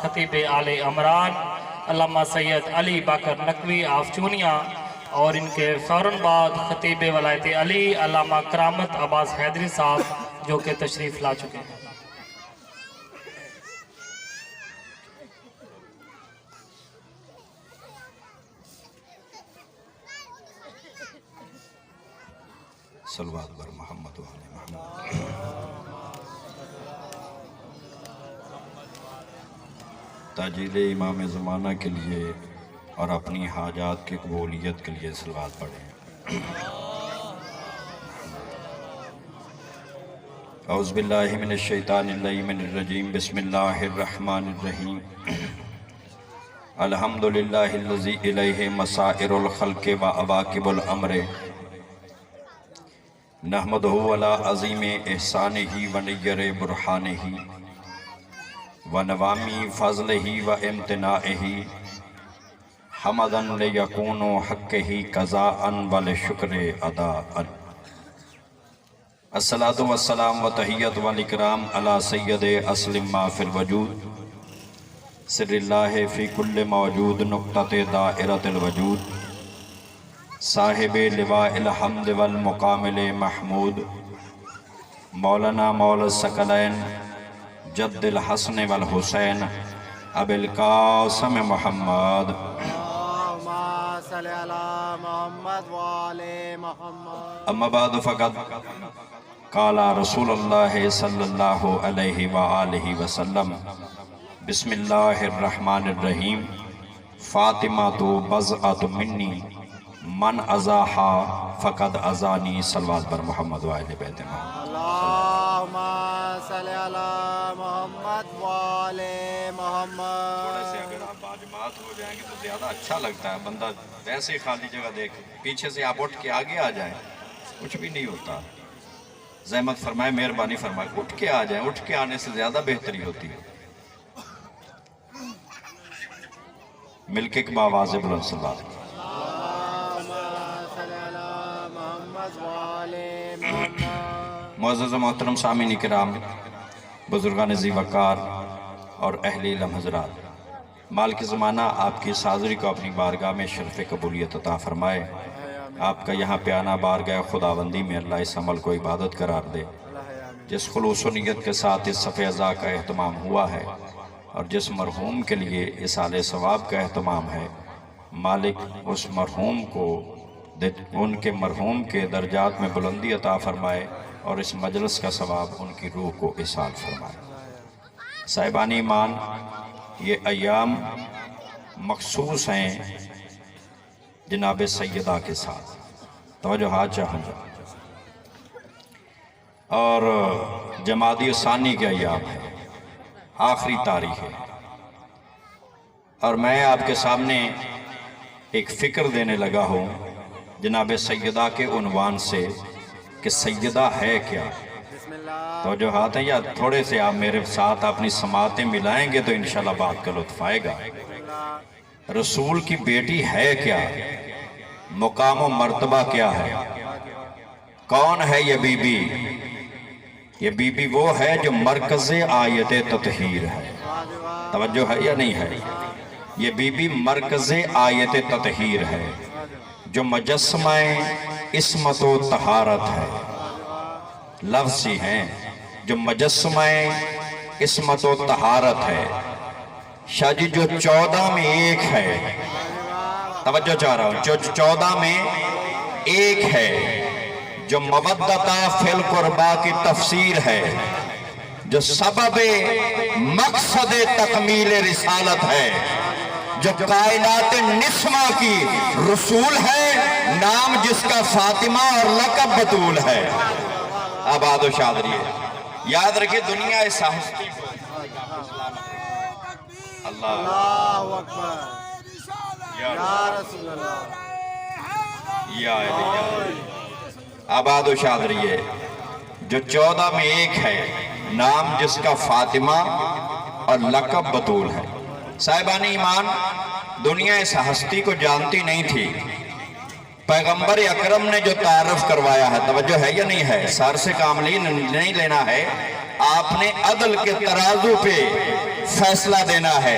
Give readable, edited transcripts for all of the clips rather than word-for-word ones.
خطیب آل عمران علامہ سید علی باقر نقوی آف چونیا اور ان کے فوراً بعد خطیب ولایت علی علامہ کرامت عباس حیدری صاحب جو کہ تشریف لا چکے ہیں۔ صلوات بر محمد و آل محمد۔ تاجیل امام زمانہ کے لیے اور اپنی حاجات کی قبولیت کے لیے صلوات پڑھیں۔ اعوذ باللہ من الشیطان اللعین الرجیم، بسم اللہ الرحمن الرحیم۔ الحمدللہ الذی الیہ مسائر الخلق و عواقب الامر، نحمدہ علی عظیم احسانہ و نیر برہانہ و نوامی فضلہ و امتناعہ، حمداً لیکون حقہ قضاءً ولشکر اداءً۔ الصلاۃ والسلام و تحیت والاکرام علی سید اصل ما فی الوجود، سر اللہ فی کل موجود، نقطۃ دائرۃ الوجود، صاحب لواء الحمد والمقام محمود، مولانا مولا الثقلین جد الحسن والحسین ابی القاسم محمد، اللہم صلی علی محمد وآل محمد۔ اما بعد فقد قال رسول اللہ صلی اللہ علیہ وآلہ وسلم، بسم اللہ الرحمن الرحیم، فاطمہ تو بضعۃ منی، من ازاحا فقد ازانی، صلوات بر محمد وآل بیت محمد۔ اللہم صلی علی محمد وآل محمد۔ تھوڑے سے اگر آپ باجماعت ہو جائیں گے تو زیادہ اچھا لگتا ہے، بندہ ویسے خالی جگہ دیکھ، پیچھے سے آپ اٹھ کے آگے آ جائیں، کچھ بھی نہیں ہوتا۔ زحمت فرمائے، مہربانی فرمائے، اٹھ کے آ جائیں، اٹھ کے آنے سے زیادہ بہتری ہوتی ہے۔ مل کے ایک باواز بلند صلوات۔ اللہم صلی علی محمد وآل محمد۔ معزز و محترم سامعین کرام، بزرگان ذی وقار اور اہل علم حضرات، مالک زمانہ آپ کی اس حاضری کو اپنی بارگاہ میں شرف قبولیت عطا فرمائے۔ آپ کا یہاں پہ آنا بارگاہ خداوندی میں اللہ اس عمل کو عبادت قرار دے، جس خلوص و نیت کے ساتھ اس صف اعزاء کا اہتمام ہوا ہے اور جس مرحوم کے لیے اصال ثواب کا اہتمام ہے، مالک اس مرحوم کو ان کے مرحوم کے درجات میں بلندی عطا فرمائے اور اس مجلس کا ثواب ان کی روح کو اصال فرمائے۔ صاحبان ایمان، یہ ایام مخصوص ہیں جناب سیدہ کے ساتھ، توجہات چاہوں گا، اور جمادی ثانی کے ایام ہے، آخری تاریخ ہے، اور میں آپ کے سامنے ایک فکر دینے لگا ہوں جناب سیدہ کے عنوان سے کہ سیدہ ہے کیا۔ بسم اللہ۔ توجہات ہیں، یا تھوڑے سے آپ میرے ساتھ اپنی سماعتیں ملائیں گے تو انشاءاللہ بات کا لطف آئے گا۔ رسول کی بیٹی ہے کیا؟ مقام و مرتبہ کیا ہے؟ کون ہے یہ بی بی؟ یہ بی بی وہ ہے جو مرکز آیت تطہیر ہے۔ توجہ ہے یا نہیں ہے؟ یہ بی بی مرکز آیت تطہیر ہے، جو مجسمہ عصمت و طہارت ہے۔ لفظ ہی ہیں جو مجسمہ عصمت و طہارت ہے۔ شاہ جی جو 14 میں ایک ہے، توجہ چاہ رہا ہوں، جو 14 میں ایک ہے، جو مودتا فی القربہ کی تفسیر ہے، جو سبب مقصد تکمیل رسالت ہے، جو کائنات نسمہ کی رسول ہے، نام جس کا فاطمہ اور لقب بطول ہے۔ آباد و شادری ہے۔ یاد رکھیں، دنیا اس ہستی کو اللہ اللہ اکبر، یا رسول اللہ، یا علی آباد و شادری ہے، جو 14 میں ایک ہے، نام جس کا فاطمہ اور لقب بطول ہے۔ صاحبان ایمان، دنیا اس ہستی کو جانتی نہیں تھی۔ پیغمبر اکرم نے جو تعارف کروایا ہے، توجہ ہے یا نہیں ہے؟ سر سے کام نہیں لینا ہے، آپ نے عدل کے ترازو پہ فیصلہ دینا ہے۔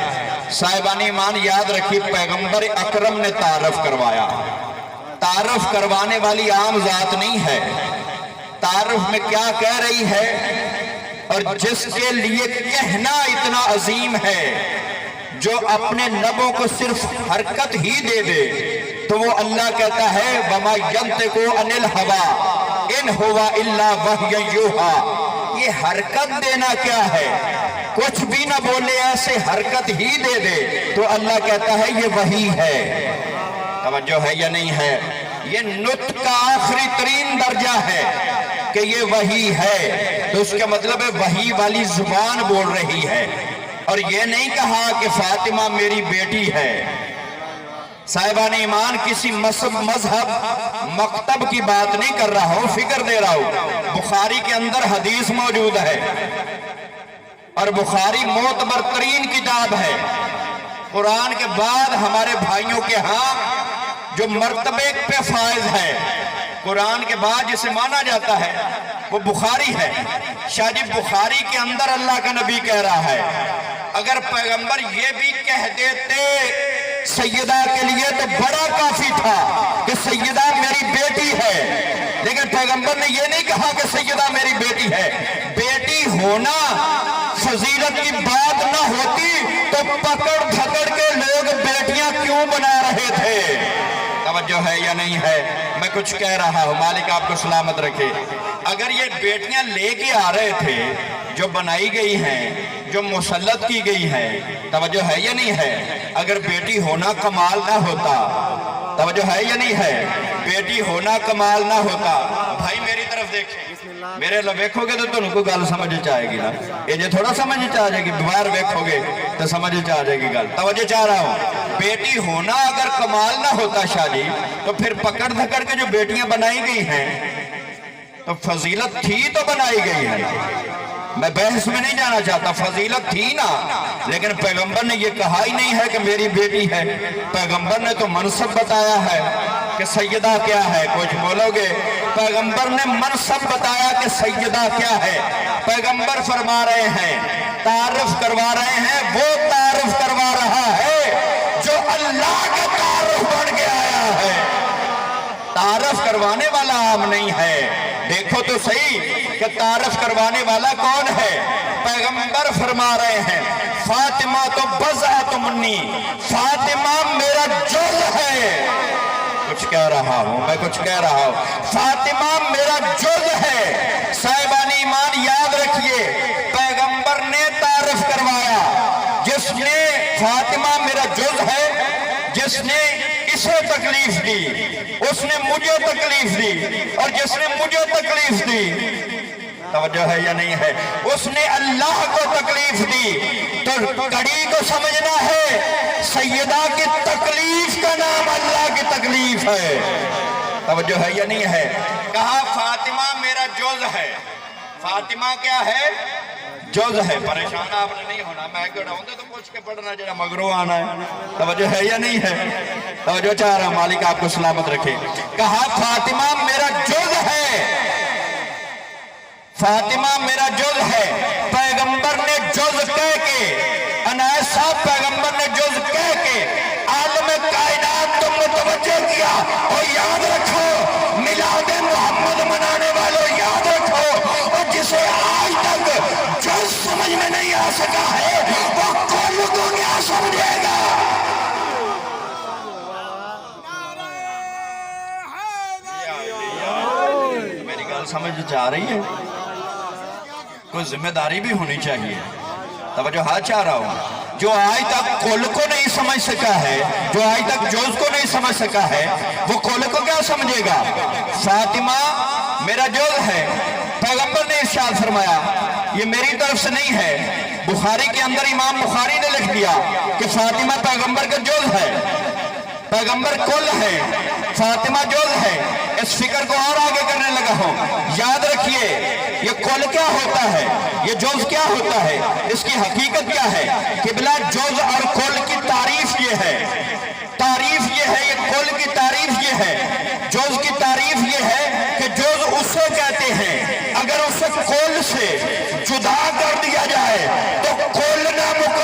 صاحبان ایمان یاد رکھی، پیغمبر اکرم نے تعارف کروایا۔ تعارف کروانے والی عام ذات نہیں ہے۔ تعارف میں کیا کہہ رہی ہے، اور جس کے لیے کہنا اتنا عظیم ہے، جو اپنے لبوں کو صرف حرکت ہی دے دے، تو وہ اللہ کہتا ہے وَمَا يَنْتِقُ عَنِ الْهَوَىٰ إِنْ هُوَ إِلَّا وَحْيٌ يُوحَىٰ۔ یہ حرکت دینا کیا ہے؟ کچھ بھی نہ بولے، ایسے حرکت ہی دے دے تو اللہ کہتا ہے یہ وحی ہے۔ توجہ ہے یا نہیں ہے؟ یہ نطق کا آخری ترین درجہ ہے کہ یہ وحی ہے، تو اس کا مطلب ہے وحی والی زبان بول رہی ہے۔ اور یہ نہیں کہا کہ فاطمہ میری بیٹی ہے۔ صاحبان ایمان کسی مذہب مکتب کی بات نہیں کر رہا ہوں، فکر دے رہا ہوں۔ بخاری کے اندر حدیث موجود ہے، اور بخاری معتبر ترین کتاب ہے۔ قرآن کے بعد ہمارے بھائیوں کے ہاں جو مرتبے پہ فائز ہے، قرآن کے بعد جسے مانا جاتا ہے وہ بخاری ہے۔ شاہ جی بخاری کے اندر اللہ کا نبی کہہ رہا ہے، اگر پیغمبر یہ بھی کہہ دیتے سیدہ کے لیے تو بڑا کافی تھا کہ سیدہ میری بیٹی ہے، لیکن پیغمبر نے یہ نہیں کہا کہ سیدہ میری بیٹی ہے۔ بیٹی ہونا فضیلت کی بات نہ ہوتی تو پکڑ دھکڑ کے لوگ بیٹیاں کیوں بنا رہے تھے؟ توجہ ہے یا نہیں ہے؟ میں کچھ کہہ رہا ہوں، مالک آپ کو سلامت رکھے۔ اگر یہ بیٹیاں لے کے آ رہے تھے جو بنائی گئی ہیں، جو مسلط کی گئی ہیں، توجہ ہے یا نہیں ہے؟ اگر بیٹی ہونا کمال نہ ہوتا، توجہ ہے یا نہیں ہے؟ بیٹی ہونا کمال نہ ہوتا۔ بھائی میری طرف دیکھیں، میرے لئے ویکھو گے تو تم کو گل سمجھ چاہے گی نا، یہ تھوڑا سمجھ چاہ جائے گی، باہر ویکھو گے تو سمجھ چاہ جائے گی گل۔ توجہ چاہ رہا ہوں، بیٹی ہونا اگر کمال نہ ہوتا شاہ جی، تو پھر پکڑ دھکڑ کے جو بیٹیاں بنائی گئی ہیں تو فضیلت تھی تو بنائی گئی ہے۔ میں بحث میں نہیں جانا چاہتا، فضیلت تھی نا، لیکن پیغمبر نے یہ کہا ہی نہیں ہے کہ میری بیٹی ہے۔ پیغمبر نے تو منصب بتایا ہے کہ سیدہ کیا ہے، کچھ بولو گے؟ پیغمبر نے منصب بتایا کہ سیدہ کیا ہے۔ پیغمبر فرما رہے ہیں، تعارف کروا رہے ہیں، وہ تعارف کروا رہا ہے جو اللہ کا تعارف بن کے آیا ہے۔ تعارف کروانے والا عام نہیں ہے۔ دیکھو تو صحیح کہ تعارف کروانے والا کون ہے؟ پیغمبر فرما رہے ہیں فاطمہ تو بضعۃ منی، فاطمہ میرا جز ہے۔ کچھ کہہ رہا ہوں، میں کچھ کہہ رہا ہوں، فاطمہ میرا جز ہے۔ صاحبان ایمان یاد رکھیے، پیغمبر نے تعارف کروایا، جس نے فاطمہ میرا جز ہے، جس نے اسے تکلیف دی، اس نے مجھے تکلیف دی، اور جس نے مجھے تکلیف دی، توجہ ہے یا نہیں ہے، اس نے اللہ کو تکلیف دی۔ تو کڑی کو سمجھنا ہے، سیدہ کی تکلیف کا نام اللہ کی تکلیف ہے۔ توجہ ہے یا نہیں ہے؟ کہا فاطمہ میرا جز ہے۔ فاطمہ کیا ہے؟ جز ہے۔ پریشان آپ نے نہیں ہونا، میں کیوں رہا ہوں تو پوچھ کے پڑھنا جڑا مگروں آنا ہے۔ توجہ ہے یا نہیں ہے؟ توجہ چاہ رہا، مالک آپ کو سلامت رکھے۔ کہا فاطمہ میرا جز ہے، فاطمہ میرا جز ہے۔ پیغمبر نے جز کہہ کے، عنایت صاحب پیغمبر نے جز کہہ کے عالم کائنات تو متوجہ کیا۔ اور یاد رکھو، میلاد محمد منانے والوں یاد رکھو، اور جسے آج تک جز سمجھ میں نہیں آ سکا ہے وہ کل کو کیا سمجھے گا؟ میری گل سمجھ جا رہی ہے؟ کوئی ذمہ داری بھی ہونی چاہیے۔ توجہ ہاں چاہ رہا ہوں، جو آج تک کل کو نہیں سمجھ سکا ہے، جو آج تک جز کو نہیں سمجھ سکا ہے، وہ کل کو کیا سمجھے گا؟ فاطمہ میرا جز ہے۔ پیغمبر نے ارشاد فرمایا، یہ میری طرف سے نہیں ہے، بخاری کے اندر امام بخاری نے لکھ دیا کہ فاطمہ پیغمبر کا جز ہے، پیغمبر کل ہے، فاطمہ جز ہے۔ اس فکر کو اور آگے کرنے لگا ہوں، یاد رکھیے یہ کل کیا ہوتا ہے، یہ جز کیا ہوتا ہے، اس کی حقیقت کیا ہے؟ قبلہ جز اور کل کی تعریف یہ ہے، تعریف یہ ہے، یہ کل کی تعریف یہ ہے۔ جز کی تعریف یہ ہے کہ جز اسے کہتے ہیں اگر اسے کل سے جدا کر دیا جائے تو کل نامکمل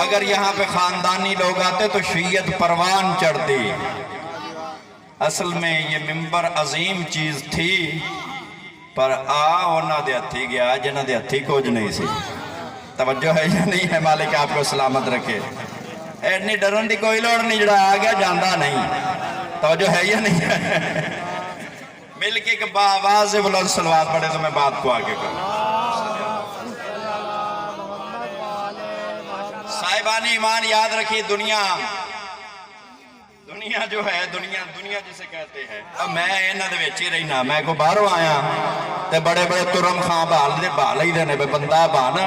اگر یہاں پہ خاندانی لوگ آتے تو شیعت پروان چڑھتی۔ اصل میں یہ ممبر عظیم چیز تھی، پر انہاں دے ہتھی گیا جنہاں دے ہتھی کچھ نہیں سی۔ توجہ ہے یا نہیں ہے؟ مالک آپ کو سلامت رکھے۔ ایڈنی ڈرن دی کوئی لوڑ نہیں، جڑا آ گیا جاندہ نہیں۔ توجہ ہے یا نہیں ہے؟ مل کے کہ باواز بلند صلوات پڑھے تو میں بات کو آگے کروں۔ صاحبان ایمان یاد رکھیے، دنیا جو ہے، دنیا جسے کہتے ہیں، اب میں انہاں دے وچ ہی رہنا، میں کو باہروں آیا تے بڑے بڑے ترم خان بھال ہی دینے بے بندہ بانا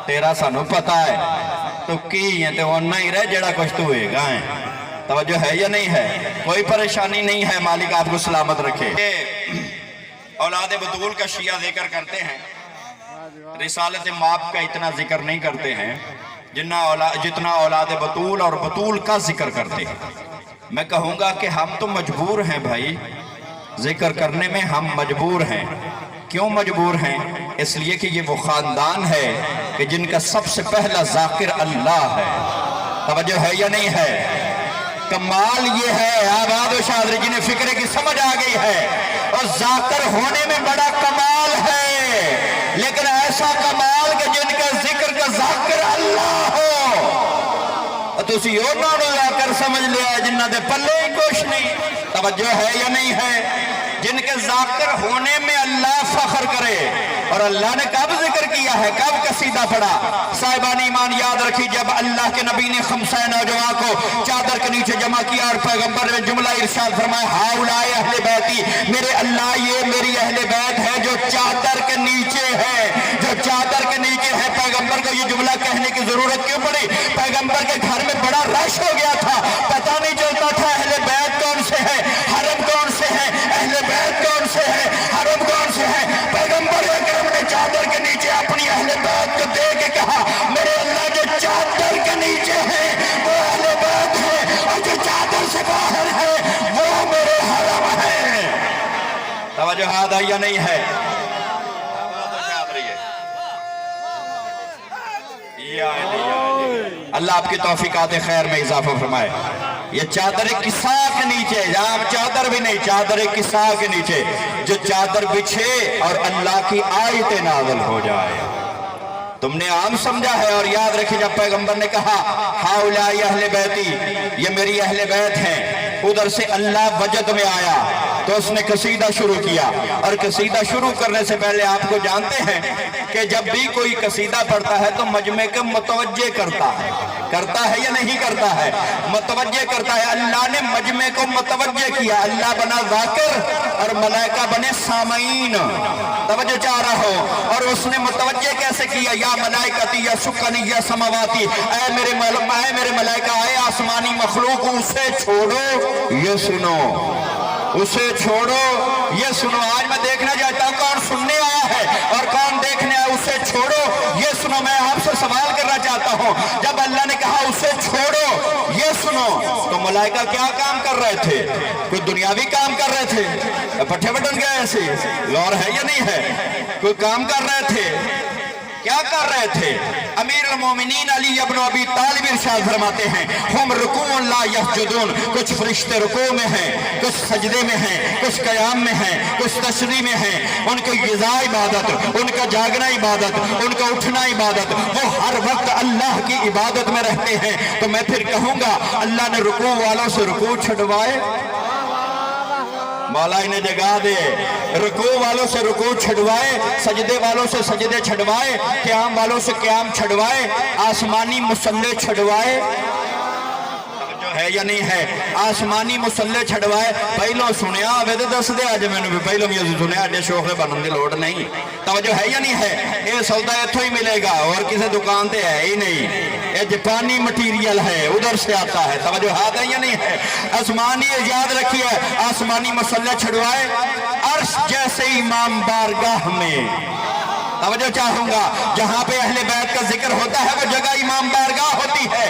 تیرا سانو پتہ ہے تو کی ہیں تے ہونا ہی رہ جڑا کچھ تو ہوئے گا ہے۔ توجہ ہے یا نہیں ہے؟ کوئی پریشانی نہیں ہے، مالک آپ کو سلامت رکھے۔ اولاد بطول کا شیعہ ذکر کرتے ہیں، رسالت ماب کا اتنا ذکر نہیں کرتے ہیں جتنا اولاد بطول اور بطول کا ذکر کرتے ہیں۔ میں کہوں گا کہ ہم تو مجبور ہیں بھائی، ذکر کرنے میں ہم مجبور ہیں۔ کیوں مجبور ہیں؟ اس لیے کہ یہ وہ خاندان ہے کہ جن کا سب سے پہلا ذاکر اللہ ہے۔ توجہ ہے یا نہیں ہے؟ کمال یہ ہے، آباد و شادری جنہیں فکرے کی سمجھ آ گئی ہے، اور ذاکر ہونے میں بڑا کمال ہے، لیکن ایسا کمال کہ جن کا ذکر کا ذاکر اللہ ہو تو اسی انہوں نے ذاکر سمجھ لیا جنہ دے پلے ہی کچھ نہیں۔ توجہ ہے یا نہیں ہے؟ جن کے ذاکر ہونے میں اللہ فخر کرے، اور اللہ نے کب ذکر کیا ہے، کب قصیدہ پڑھا؟ صاحبان ایمان یاد رکھی، جب اللہ کے نبی نے خمسہ نوجوان کو چادر کے نیچے جمع کیا اور پیغمبر نے جملہ ارشاد فرمایا، ہاؤلائے اہل بیتی، میرے اللہ یہ میری اہل بیت ہے جو چادر کے نیچے ہے، جو چادر کے نیچے ہے۔ پیغمبر کو یہ جملہ کہنے کی ضرورت کیوں پڑی؟ پیغمبر کے گھر میں بڑا رش ہو گیا تھا، پتہ نہیں چلتا تھا اہل بیت کون سے ہے، حرم کون سے ہے، اہل بیت کون سے ہے، حرم کون سے ہے۔ پیغمبر اکرم نے چادر کے نیچے اپنی اہل بیت کو دے کے کہا، میرے اللہ جو چادر کے نیچے ہے وہ اہل بیت ہے، اور جو چادر سے باہر ہے وہ میرے حرم ہے۔ توجہ ہاتھ آئی یا نہیں ہے؟ اللہ آپ کی توفیقات خیر میں اضافہ فرمائے۔ یہ چادر کسا کے نیچے، جہاں چادر بھی نہیں، چادر کسا کے نیچے جو چادر بچھے اور اللہ کی آیت نازل ہو جائے۔ تم نے عام سمجھا ہے، اور یاد رکھیں جب پیغمبر نے کہا ہاؤلائی اہل بیتی، یہ میری اہل بیت ہیں، ادھر سے اللہ وجد میں آیا تو اس نے قصیدہ شروع کیا، اور قصیدہ شروع کرنے سے پہلے آپ کو جانتے ہیں کہ جب بھی کوئی قصیدہ پڑھتا ہے تو مجمع کو متوجہ کرتا ہے یا نہیں کرتا ہے؟ متوجہ کرتا ہے۔ اللہ نے مجمع کو متوجہ کیا، اللہ بنا ذاکر اور ملائکہ بنے سامعین۔ توجہ چاہ رہا ہو، اور اس نے متوجہ کیسے کیا؟ یا ملائکتی یا سکنی یا سماواتی، اے میرے ملائکہ، اے آسمانی مخلوق، اسے چھوڑو یہ سنو، اسے چھوڑو یہ سنو۔ آج میں دیکھنا چاہتا ہوں کون سننے آیا ہے اور کون دیکھنے آیا۔ اسے چھوڑو یہ سنو۔ میں آپ سے سوال کرنا چاہتا ہوں، جب اللہ نے کہا اسے چھوڑو یہ سنو تو ملائکہ کیا کام کر رہے تھے؟ کوئی دنیاوی کام کر رہے تھے؟ پٹھے بٹن گئے ایسے؟ غور ہے یا نہیں ہے؟ کوئی کام کر رہے تھے؟ کیا کر رہے تھے؟ امیر المومنین علی ابن ابی طالب ارشاد فرماتے ہیں، ہم رکوع لا یسجدون، کچھ فرشتے رکوع میں ہیں، کچھ سجدے میں ہیں، کچھ قیام میں ہیں، کچھ تشریح میں ہیں۔ ان کی غذا عبادت، ان کا جاگنا عبادت، ان کا اٹھنا عبادت، وہ ہر وقت اللہ کی عبادت میں رہتے ہیں۔ تو میں پھر کہوں گا اللہ نے رکوع والوں سے رکوع چھڑوائے، مولا انہیں جگہ دے، رکوع والوں سے رکوع چھڑوائے، سجدے والوں سے سجدے چھڑوائے، قیام والوں سے قیام چھڑوائے، آسمانی مصلی چھڑوائے ہے یا نہیں ہے؟ آسمانی مصلی چھڑوائے۔ پہلو سنیا ہوئے تو دس دے، آج میں نے بھی پہلو بھی سنیا، آجے شوخے بنن دی لوڑ نہیں۔ توجہ ہے یا نہیں ہے؟ یہ سودا ایتھوں ہی ملے گا، اور کسی دکان تے ہے ہی نہیں، یہ جاپانی مٹیریل ہے، ادھر سے آتا ہے۔ توجہ ہاتھ ہے یا نہیں ہے؟ آسمانی یاد رکھیے، آسمانی مصلی چھڑوائے، عرش جیسے امام بارگاہ میں۔ توجہ چاہوں گا، جہاں پہ اہل بیت کا ذکر ہوتا ہے وہ جگہ امام بارگاہ ہوتی ہے۔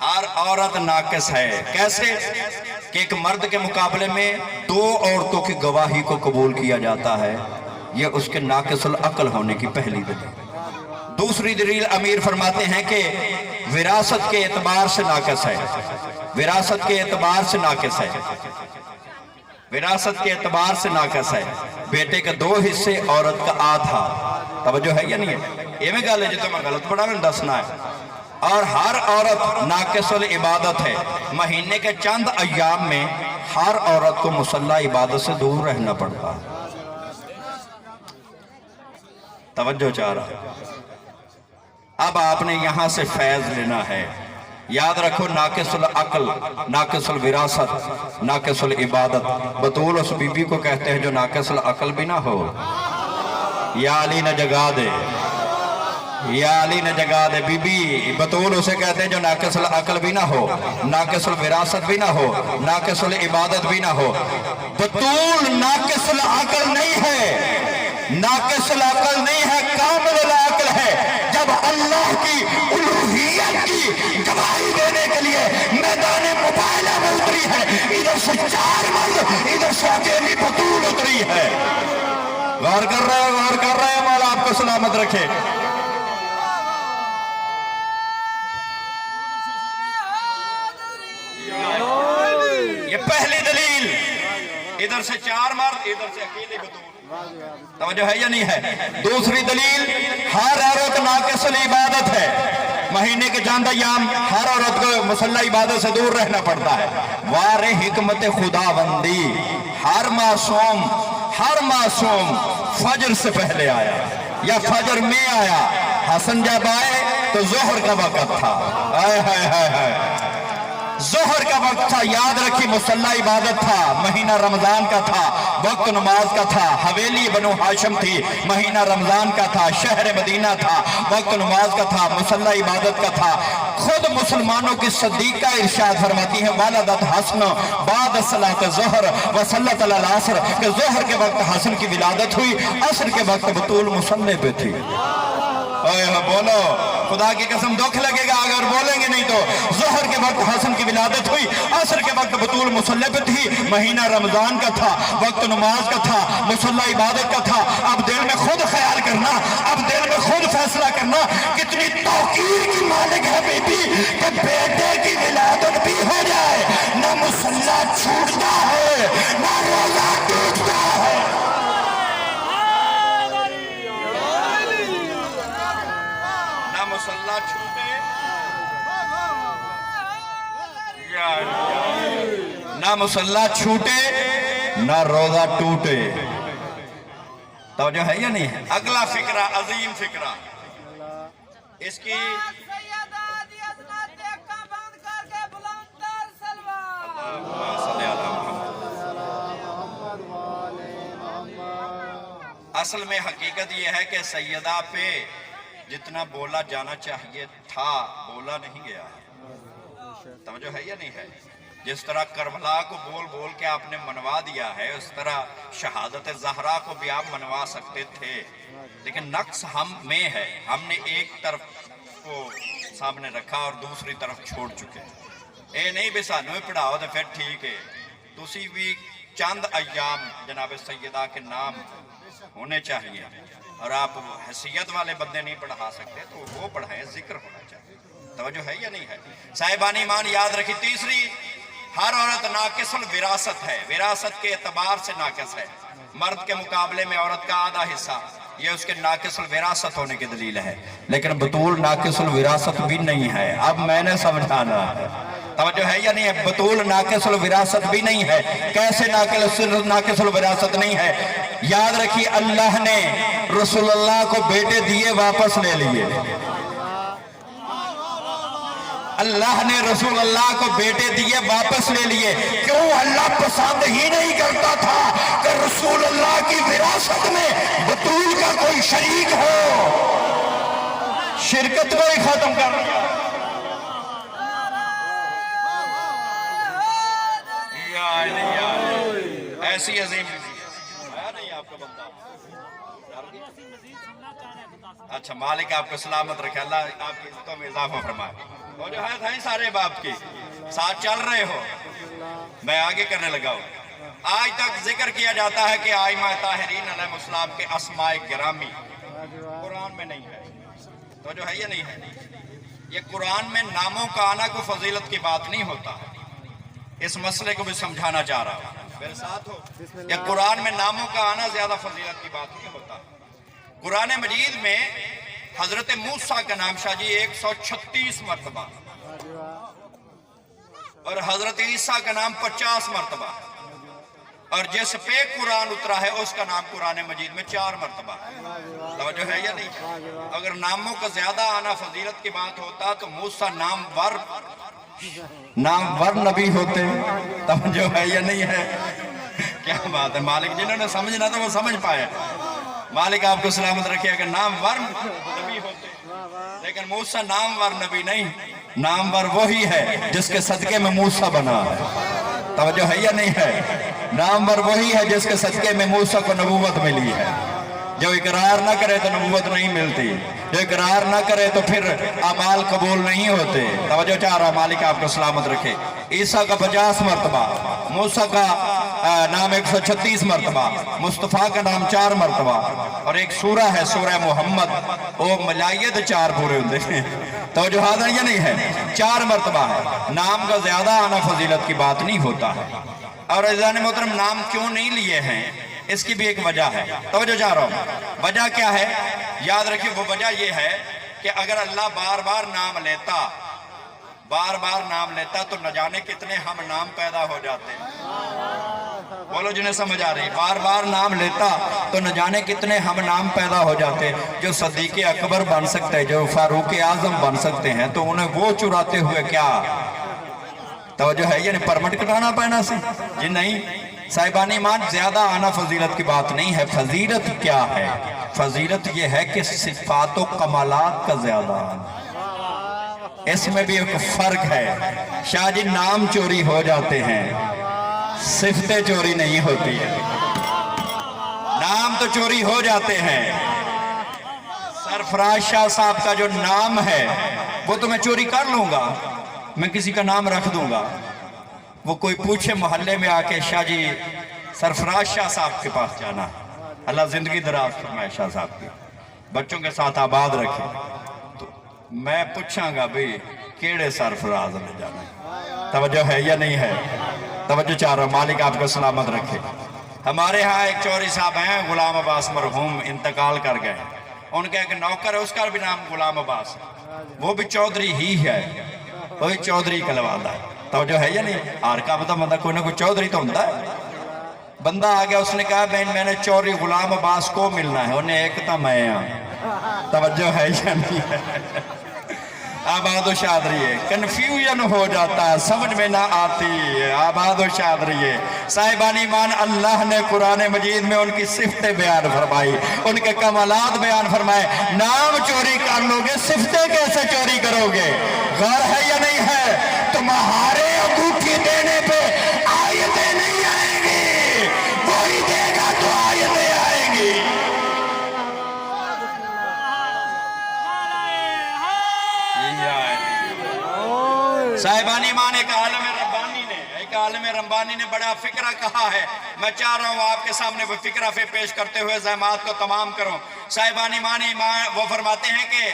ہر عورت ناقص ہے. کیسے کہ ایک مرد کے مقابلے میں 2 عورتوں کی گواہی کو قبول کیا جاتا ہے. یہ اس کے ناقص العقل ہونے کی پہلی دلیل. دوسری دلیل امیر فرماتے ہیں کہ وراثت کے اعتبار سے ناقص ہے. وراثت کے اعتبار سے ناقص ہے. وراثت کے اعتبار سے ناقص ہے. بیٹے کے 2 حصے، عورت کا آدھا. توجہ ہے یا نہیں ہے؟ یہ میں گل ہے جو تمہیں غلط پڑھا میں دسنا ہے. اور ہر عورت ناقص العبادت ہے. مہینے کے چند ایام میں ہر عورت کو مصلی عبادت سے دور رہنا پڑتا ہے. توجہ چاہ رہا. اب آپ نے یہاں سے فیض لینا ہے. یاد رکھو، ناقص العقل، ناقص الوراثت، ناقص العبادت. بطول اس بی بی کو کہتے ہیں جو ناقص العقل بھی نہ ہو. یا علی نہ جگا دے، یا علی نہ جگا دے. بی بی بطول اسے کہتے ہیں جو ناقص العقل بھی نہ ہو، ناقص الوراثت بھی نہ ہو، ناقص العبادت بھی نہ ہو. بطول ناقص العقل نہیں ہے، ناقص العقل نہیں ہے، کامل العقل ہے. جب اللہ کی الوہیت کی گواہی دینے کے لیے میدان مباہلہ میں اتری ہے، ادھر سے 4 مرد، ادھر سے اکیلی بطول اتری ہے. غور کر رہے ہیں، غور کر رہے ہیں. مولا آپ کو سلامت رکھے. یہ پہلی دلیل. ادھر سے 4 مرد، ادھر سے اکیلی بطول. توجہ ہے یا نہیں ہے؟ دوسری دلیل، ہر عورت ناقص العبادت ہے. مہینے کے چند ایام ہر عورت کو مصلی عبادت سے دور رہنا پڑتا ہے. وار حکمت خداوندی، ہر معصوم فجر سے پہلے آیا یا فجر میں آیا. حسن جب آئے تو ظہر کا وقت تھا. ظہر کا وقت تھا. یاد رکھی، مصلی عبادت تھا، مہینہ رمضان کا تھا، وقت نماز کا تھا. حویلی بنو ہاشم تھی، مہینہ رمضان کا تھا. شہر مدینہ تھا، وقت نماز کا تھا، مصلی عبادت کا تھا. خود مسلمانوں کی صدیقہ ارشاد فرماتی ہے، والدت حسن بعد صلاۃ ظہر وصلت علی العصر، کہ ظہر کے وقت حسن کی ولادت ہوئی، عصر کے وقت بطول مصلی پہ تھی. بولو، خدا کی قسم دکھ لگے گا اگر بولیں گے نہیں تو. ظہر کے وقت حسن کی ولادت ہوئی، عصر کے وقت بطول مصلی پہ تھی. مہینہ رمضان کا تھا، وقت نماز کا تھا، مصلی عبادت کا تھا. اب دل میں خود خیال کرنا، اب دل میں خود فیصلہ کرنا. کتنی توقیر کی مالک ہے بی بی کہ بیٹے کی ولادت بھی ہو جائے، نہ مصلی چھوٹتا ہے، نہ روزہ ٹوٹتا ہے. مصلی چھوٹے، نہ مصلی چھوٹے، نہ روزہ ٹوٹے. توجہ ہے یا نہیں ہے؟ اگلا فکرہ، عظیم فکرہ، اس کی اصل میں حقیقت یہ ہے کہ سیدہ پہ جتنا بولا جانا چاہیے تھا بولا نہیں گیا. توجہ ہے یا نہیں ہے؟ جس طرح کربلا کو بول بول کے آپ نے منوا دیا ہے، اس طرح شہادت زہرا کو بھی آپ منوا سکتے تھے. لیکن نقص ہم میں ہے، ہم نے ایک طرف کو سامنے رکھا اور دوسری طرف چھوڑ چکے. اے نہیں بھی سانو ہی پڑھاؤ تو پھر ٹھیک ہے، تسی بھی چند ایام جناب سیدہ کے نام ہونے چاہیے. اور آپ حیثیت والے بندے نہیں پڑھا سکتے تو وہ پڑھائیں، ذکر ہونا چاہیے. توجہ ہے یا نہیں ہے؟ صاحبان ایمان یاد رکھی. تیسری، ہر عورت ناقص الوراثت ہے، وراثت کے اعتبار سے ناقص ہے. مرد کے مقابلے میں عورت کا آدھا حصہ، یہ اس کے ناقص الوراثت ہونے کی دلیل ہے. لیکن بطول ناقص الوراثت بھی نہیں ہے. اب میں نے سمجھانا ہے. توجہ ہے یا نہیں ہے؟ بطول ناقص الوراثت بھی نہیں ہے. کیسے ناقص الوراثت نہیں ہے؟ یاد رکھیے، اللہ نے رسول اللہ کو بیٹے دیے واپس لے لیے. اللہ نے رسول اللہ کو بیٹے دیے واپس لے لیے. کیوں؟ اللہ پسند ہی نہیں کرتا تھا کہ رسول اللہ کی وراثت میں بطول کا کوئی شریک ہو. شرکت کو ہی ختم کر دیا. ایسی عظیم نہیں آپ کا بندہ. اچھا، مالک آپ کو سلامت رکھے، اللہ آپ کی عزتوں میں اضافہ فرمائے. وہ جو ہے تھا سارے باپ کی ساتھ چل رہے ہو. میں آگے کرنے لگا ہوں. آج تک ذکر کیا جاتا ہے کہ آئمہ طاہرین علیہ السلام کے اسماء گرامی قرآن میں نہیں ہے. تو جو ہے یہ نہیں ہے. یہ قرآن میں ناموں کا آنا کوئی فضیلت کی بات نہیں ہوتا. اس مسئلے کو بھی سمجھانا چاہ رہا ہوں, میرے ساتھ ہو. یہ قرآن میں ناموں کا آنا زیادہ فضیلت کی بات نہیں ہوتا. قرآن مجید میں حضرت موسیٰ کا نام شاہ جی 136 مرتبہ اور حضرت عیسیٰ کا نام 50 مرتبہ, اور جس پہ قرآن اترا ہے اس کا نام قرآن مجید میں 4 مرتبہ. توجہ ہے یا نہیں؟ اگر ناموں کا زیادہ آنا فضیلت کی بات ہوتا تو موسیٰ نامور نبی ہوتے. توجہ ہے یا نہیں ہے؟ کیا بات ہے. مالک جنہوں نے سمجھنا تو وہ سمجھ پائے. مالک آپ کو سلامت رکھے. اگر نامور نبی ہوتے, لیکن موسیٰ نامور نبی نہیں, نامور وہی ہے جس کے صدقے میں موسیٰ بنا ہے. توجہ ہے یا نہیں ہے؟ نامور وہی ہے جس کے صدقے میں موسیٰ کو نبوت ملی ہے. جو اقرار نہ کرے تو نبوت نہیں ملتی, جو اقرار نہ کرے تو پھر اعمال قبول نہیں ہوتے. توجہ چاہ رہا, مالک آپ کو سلامت رکھے. عیسیٰ کا 50 مرتبہ, موسیٰ کا نام 136 مرتبہ, مصطفیٰ کا نام 4 مرتبہ, اور ایک سورہ ہے سورہ محمد, وہ ملائید 4 پورے ہوتے ہیں. توجہ حاضر یا نہیں ہے؟ 4 مرتبہ ہے. نام کا زیادہ آنا فضیلت کی بات نہیں ہوتا ہے. اور عزیزان محترم, نام کیوں نہیں لیے ہیں اس کی بھی ایک وجہ ہے. توجہ چاہ رہا ہوں, وجہ کیا ہے؟ یاد رکھیے, وہ وجہ یہ ہے کہ اگر اللہ بار بار نام لیتا تو نہ جانے کتنے ہم نام پیدا ہو جاتے. بولو جنہیں سمجھ آ رہی. بار بار نام لیتا تو نہ جانے کتنے ہم نام پیدا ہو جاتے. جو صدیق اکبر بن سکتے, جو فاروق اعظم بن سکتے ہیں, تو انہیں وہ چراتے ہوئے کیا توجہ ہے, یعنی پرمٹ کٹانا پہنا سی جی نہیں. صاحبان ایمان, زیادہ آنا فضیلت کی بات نہیں ہے. فضیلت کیا ہے؟ فضیلت یہ ہے کہ صفات و کمالات کا زیادہ آنا. اس میں بھی ایک فرق ہے. شاہ جی نام چوری ہو جاتے ہیں, صفتیں چوری نہیں ہوتی ہیں. نام تو چوری ہو جاتے ہیں. سرفراز شاہ صاحب کا جو نام ہے وہ تو میں چوری کر لوں گا, میں کسی کا نام رکھ دوں گا. وہ کوئی پوچھے محلے میں آ کے, شاہ جی سرفراز شاہ صاحب کے پاس جانا, اللہ زندگی دراز فرمائے شاہ صاحب کی, بچوں کے ساتھ آباد رکھے, تو میں پوچھاں گا بھئی کیڑے سرفراز نے جانا ہے. توجہ ہے یا نہیں ہے؟ توجہ چاہ رہا, مالک آپ کو سلامت رکھے. ہمارے ہاں ایک چوری صاحب ہیں, غلام عباس مرحوم, انتقال کر گئے. ان کا ایک نوکر ہے, اس کا بھی نام غلام عباس, وہ بھی چودھری ہی ہے, وہی چودھری کلوالا ہے. توجہ ہے یا نہیں؟ آر کا پتہ بندہ کوئی نہ کوئی چودھری تو ہوتا ہے. بندہ آ گیا, اس نے کہا بہن میں نے چوری غلام عباس کو ملنا ہے. انہیں ایک تا میں ہاں. توجہ ہے یا نہیں ہے؟ آباد و شاد رہیے. کنفیوژن ہو جاتا ہے, سمجھ میں نہ آتی ہے. آباد و شاد رہیے. صاحبان ایمان, اللہ نے قرآن مجید میں ان کی صفتیں بیان فرمائی, ان کے کمالات بیان فرمائے. نام چوری کر لو گے, صفتیں کیسے چوری کرو گے؟ غور ہے یا نہیں ہے؟ تمہارے انگوٹھی دینے پہ آیتیں نہیں آئیں گی, وہی دے گا تو آیتیں آئیں گی. صاحبان ایمان, ایک عالم ربانی نے بڑا فکرہ کہا ہے. میں چاہ رہا ہوں آپ کے سامنے وہ فکرہ پیش کرتے ہوئے زحمات کو تمام کروں. صاحبان ایمان, وہ فرماتے ہیں کہ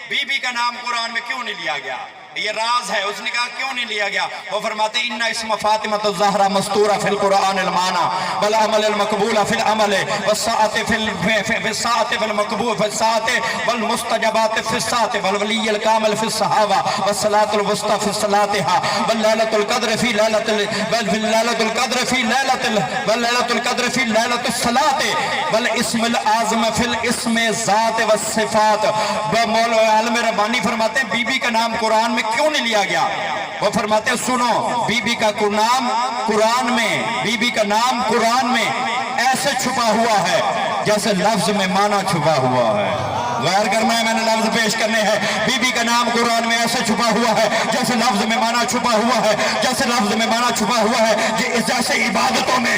بی بی کا نام قرآن میں کیوں نہیں لیا گیا؟ یہ راز ہے. اس نے کہا کیوں نہیں لیا گیا؟ وہ فرماتے ہیں ان اسم فاطمۃ الزہرا مستورہ فی القرآن المعنی والعمل المقبول فی العمل والساعت فی الساعت والمقبول فی الساعت والمستجبات فی الساعت والولی الکامل فی الصحابہ والصلاة الوسطى فی صلاتها واللیلۃ القدر فی لیلۃ القدر فی لیلۃ القدر فی لیلۃ الصلاة والاسم العظم فی الاسم ذات والصفات. عالم ربانی فرماتے ہیں بی بی کا نام قرآن میں کیوں نہیں لیا گیا؟ وہ فرماتے ہیں سنو, بی بی کا نام قرآن میں, بی بی کا نام قرآن میں ایسے چھپا ہوا ہے جیسے لفظ میں معنی چھپا ہوا ہے. غیر کرنا ہے, میں نے لفظ پیش کرنے ہیں. بی بی کا نام قرآن میں ایسے چھپا ہوا ہے جیسے لفظ میں معنی چھپا ہوا ہے, جیسے لفظ میں معنی چھپا ہوا ہے, جیسے عبادتوں میں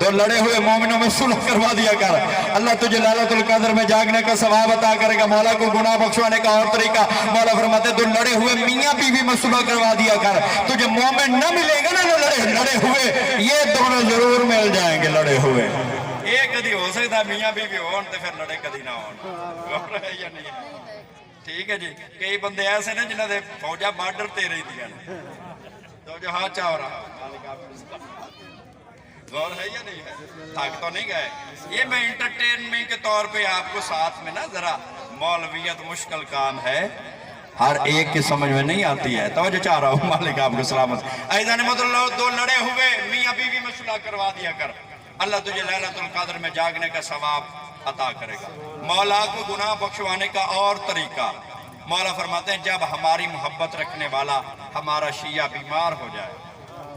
دو لڑے ہوئے مومنوں میں صلح کروا دیا کر، اللہ تجھے لیلۃ القدر میں جاگنے کا ثواب عطا کرے گا۔ مولا کو گناہ بخشوانے کا اور طریقہ، مولا فرماتے دو لڑے ہوئے میاں بیوی میں صلح کروا دیا کر، تجھے مومن نہ ملے گا نا لڑے ہوئے، یہ دونوں ضرور مل جائیں گے لڑے ہوئے۔ ایک کدی ہو سکتا ہے میاں بیوی ہون تے پھر لڑے کدی نہ ہون، یا نہیں؟ ٹھیک ہے جی، کئی بندے ایسے نا جنہاں دے فوجا بارڈر تے رہی دیا تو جو ہاں چاہ رہا غور ہے یا نہیں ہے؟ تھک تو نہیں گئے؟ یہ میں انٹرٹینمنٹ کے طور پہ آپ کو ساتھ میں نا ذرا مولویت مشکل کام ہے، ہر ایک کی سمجھ میں نہیں آتی ہے، توجہ چاہ رہا ہوں، مالک آپ کو سلامت۔ عزیزان مطلب دو لڑے ہوئے میاں بیوی میں صلح کروا دیا کر، اللہ تجھے لیلۃ القدر میں جاگنے کا ثواب عطا کرے گا۔ مولا کو گناہ بخشوانے کا اور طریقہ، مولا فرماتے ہیں جب ہماری محبت رکھنے والا ہمارا شیعہ بیمار ہو جائے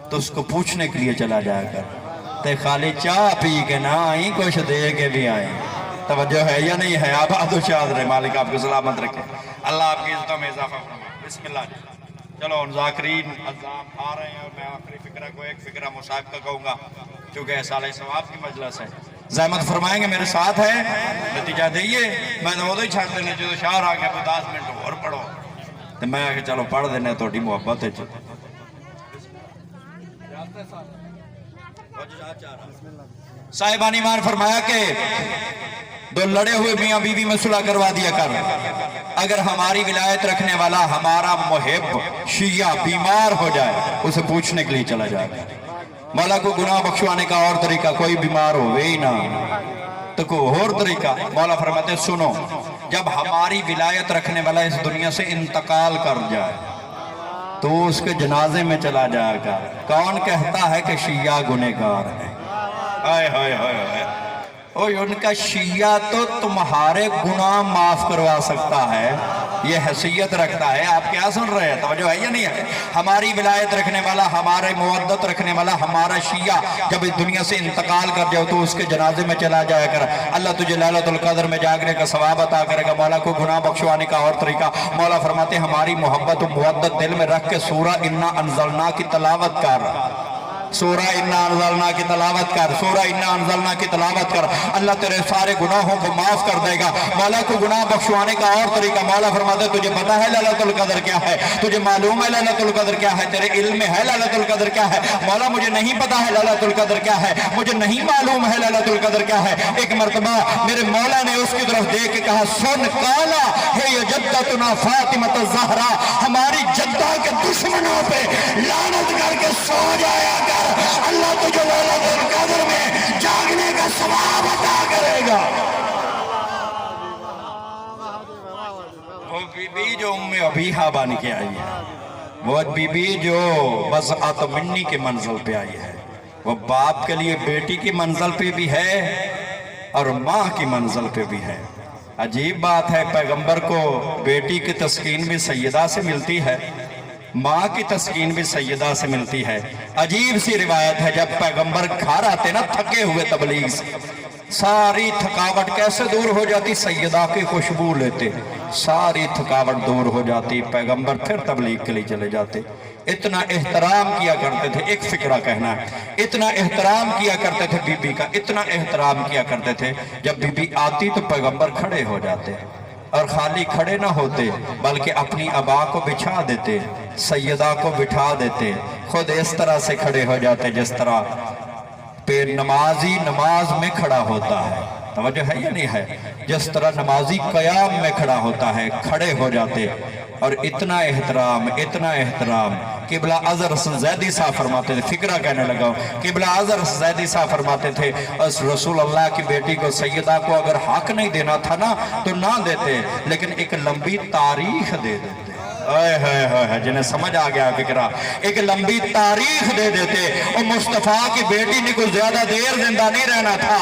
تو اس کو پوچھنے کے لیے چلا جایا کر، تے خالی چاہ پی کے نہ آئیں، کچھ دے کے بھی آئیں۔ توجہ ہے یا نہیں ہے؟ آباد و شاد رہے، مالک آپ کو سلامت رکھے، اللہ آپ کی عزتوں میں اضافہ فرمائے۔ بسم اللہ جی۔ چلو ان ذاکرین عزام آ رہے ہیں اور میں آخری فکرہ کو ایک فکرہ مصاحب کا کہوں گا چونکہ سالہ ثواب کی مجلس ہے، زحمت فرمائیں گے میرے ساتھ ہے، نتیجہ دئیے، میں تو وہ ہی چھاڑ دینے جو شاہر آگیا کو 10 منٹ اور پڑھو تو میں آگے چلو پڑھ دینے تو محبت ہے۔ صاحبان ایمان فرمایا کہ دو لڑے ہوئے میاں بیوی میں صلح کروا دیا کر، اگر ہماری ولایت رکھنے والا ہمارا محب شیعہ بیمار ہو جائے اسے پوچھنے کے لیے چلا جائے۔ مولا کو گناہ بخشوانے کا اور طریقہ، کوئی بیمار ہو وہی نہ تو کوئی اور طریقہ، مولا فرماتے سنو جب ہماری ولایت رکھنے والا اس دنیا سے انتقال کر جائے تو اس کے جنازے میں چلا جائے گا۔ کون کہتا ہے کہ شیعہ گنہگار ہے؟ ہائے ہائے ہائے ہائے، ان کا شیعہ تو تمہارے گناہ معاف کروا سکتا ہے، یہ حیثیت رکھتا ہے۔ آپ کیا سن رہے ہیں؟ توجہ ہے یا نہیں ہے؟ ہماری ولایت رکھنے والا، ہمارے مودت رکھنے والا ہمارا شیعہ جب اس دنیا سے انتقال کر جائے تو اس کے جنازے میں چلا جایا کر، اللہ تجھے لیلۃ القدر میں جاگنے کا ثواب عطا کرے گا۔ مولا کو گناہ بخشوانے کا اور طریقہ، مولا فرماتے ہیں ہماری محبت و مودت دل میں رکھ کے سورہ انا انزلنا کی تلاوت کر، سورہ انا انزلنا کی تلاوت کر، سورہ انا انزلنا کی تلاوت کر، اللہ تیرے سارے گناہوں کو معاف کر دے گا۔ مولا کو گناہ بخشوانے کا اور طریقہ، مولا فرماتے تجھے پتا ہے لیلۃ القدر کیا ہے، تجھے معلوم ہے لیلۃ القدر کیا ہے، تیرے علم میں ہے لیلۃ القدر کیا ہے؟ مولا مجھے نہیں پتا ہے لیلۃ القدر کیا ہے، مجھے نہیں معلوم ہے لیلۃ القدر کیا ہے۔ ایک مرتبہ میرے مولا نے اس کی طرف دیکھ کے کہا سن کالا ہے یہ جدتنا فاطمہ الزہرا، ہماری جدہ کے دشمنوں پہ لعنت کر کے سو جایا کر، اللہ تجھے لیلۃ القدر میں جاگنے کا ثواب عطا کرے گا۔ وہ بی بی جو ام ابیہا بن کے آئی ہے، وہ بی بی جو بضعت منی کے منزل پہ آئی ہے، وہ باپ کے لیے بیٹی کی منزل پہ بھی ہے اور ماں کی منزل پہ بھی ہے۔ عجیب بات ہے، پیغمبر کو بیٹی کی تسکین بھی سیدہ سے ملتی ہے، ماں کی تسکین بھی سیدہ سے ملتی ہے۔ عجیب سی روایت ہے، جب پیغمبر گھر آتے نا تھکے ہوئے تبلیغ سے، ساری تھکاوٹ کیسے دور ہو جاتی؟ سیدہ کی خوشبو لیتے، ساری تھکاوٹ دور ہو جاتی، پیغمبر پھر تبلیغ کے لیے چلے جاتے۔ اتنا احترام کیا کرتے تھے، ایک فکرہ کہنا ہے، اتنا احترام کیا کرتے تھے بی بی کا، اتنا احترام کیا کرتے تھے جب بی بی آتی تو پیغمبر کھڑے ہو جاتے، اور خالی کھڑے نہ ہوتے بلکہ اپنی ابا کو بچھا دیتے، سیدہ کو بٹھا دیتے، خود اس طرح سے کھڑے ہو جاتے جس طرح پہ نمازی نماز میں کھڑا ہوتا ہے۔ توجہ ہے یا نہیں ہے؟ جس طرح نمازی قیام میں کھڑا ہوتا ہے، کھڑے ہو جاتے، اور اتنا احترام، اتنا احترام۔ قبلہ اظہر حسن زیدی صاحب فرماتے تھے، فکرہ کہنے لگا ہوں، قبلہ اظہر حسن زیدی صاحب فرماتے تھے اس رسول اللہ کی بیٹی کو، سیدہ کو اگر حق نہیں دینا تھا نا تو نہ دیتے، لیکن ایک لمبی تاریخ دے دیتے۔ جنہیں سمجھ آ گیا فکرہ، ایک لمبی تاریخ دے دیتے۔ اور مصطفیٰ کی بیٹی نے کوئی زیادہ دیر زندہ نہیں رہنا تھا۔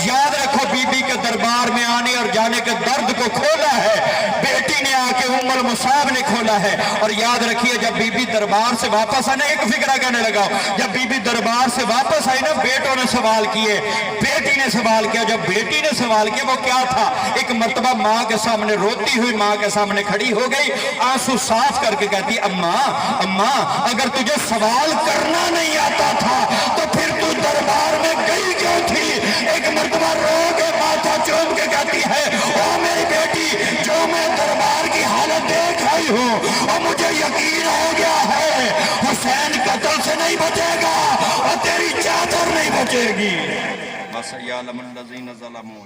یاد رکھو بی بی کے دربار میں آنے اور جانے کے درد کو کھولا ہے بیٹی نے، آ کے ام المصاب نے کھولا ہے۔ اور یاد رکھیے جب بی بی دربار سے واپس آنے، ایک فکرہ کہنے لگا، جب بی بی دربار سے واپس آئی نا، بیٹوں نے سوال کیے، بیٹی نے سوال کیا، جب بیٹی نے سوال کیا وہ کیا تھا؟ ایک مرتبہ ماں کے سامنے روتی ہوئی ماں کے سامنے کھڑی ہو گئی، آنسو صاف کر کے کہتی اماں اگر تجھے سوال کرنا نہیں آتا تھا تو پھر تو دربار میں گئی کیوں تھی؟ ایک مرتبہ رو کے ماتھا چوم کے کہتی ہے او میری بیٹی جو میں دربار کی حالت دیکھ آئی ہوں اور مجھے یقین ہو گیا ہے حسین قتل سے نہیں بچے گا اور تیری چادر نہیں بچے گی. بس یعلم الذین ظلموا